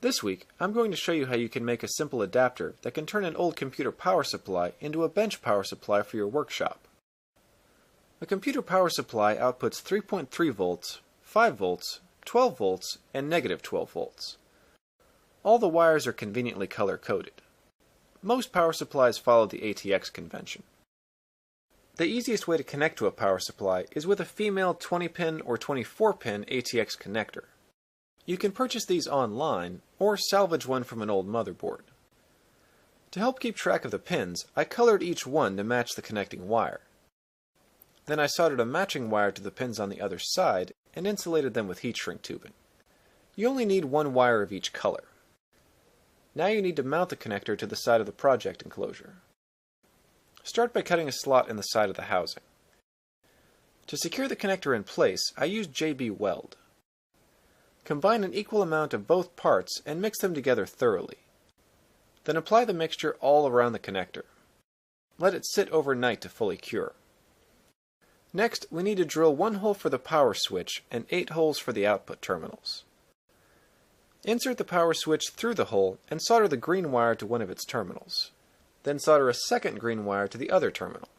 This week, I'm going to show you how you can make a simple adapter that can turn an old computer power supply into a bench power supply for your workshop. A computer power supply outputs 3.3 volts, 5 volts, 12 volts, and negative 12 volts. All the wires are conveniently color-coded. Most power supplies follow the ATX convention. The easiest way to connect to a power supply is with a female 20-pin or 24-pin ATX connector. You can purchase these online or salvage one from an old motherboard. To help keep track of the pins, I colored each one to match the connecting wire. Then I soldered a matching wire to the pins on the other side and insulated them with heat shrink tubing. You only need one wire of each color. Now you need to mount the connector to the side of the project enclosure. Start by cutting a slot in the side of the housing. To secure the connector in place, I used JB Weld. Combine an equal amount of both parts and mix them together thoroughly. Then apply the mixture all around the connector. Let it sit overnight to fully cure. Next, we need to drill 1 hole for the power switch and 8 holes for the output terminals. Insert the power switch through the hole and solder the green wire to one of its terminals. Then solder a second green wire to the other terminal.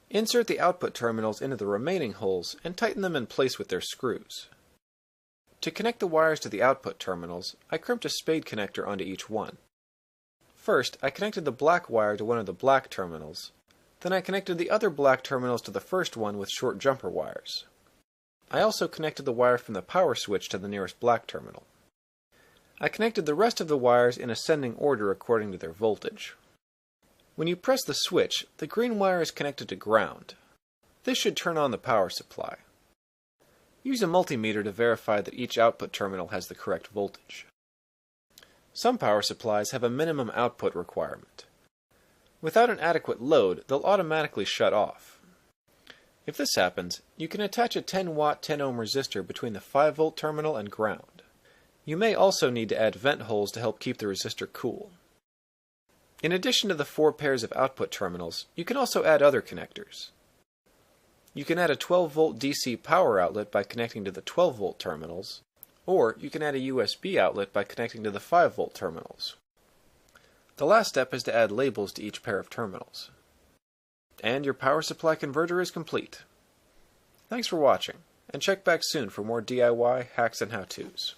Insert the output terminals into the remaining holes and tighten them in place with their screws. To connect the wires to the output terminals, I crimped a spade connector onto each one. First, I connected the black wire to one of the black terminals. Then I connected the other black terminals to the first one with short jumper wires. I also connected the wire from the power switch to the nearest black terminal. I connected the rest of the wires in ascending order according to their voltage. When you press the switch, the green wire is connected to ground. This should turn on the power supply. Use a multimeter to verify that each output terminal has the correct voltage. Some power supplies have a minimum output requirement. Without an adequate load, they'll automatically shut off. If this happens, you can attach a 10-watt 10-ohm resistor between the 5-volt terminal and ground. You may also need to add vent holes to help keep the resistor cool. In addition to the 4 pairs of output terminals, you can also add other connectors. You can add a 12-volt DC power outlet by connecting to the 12-volt terminals, or you can add a USB outlet by connecting to the 5-volt terminals. The last step is to add labels to each pair of terminals. And your power supply converter is complete. Thanks for watching, and check back soon for more DIY hacks and how-tos.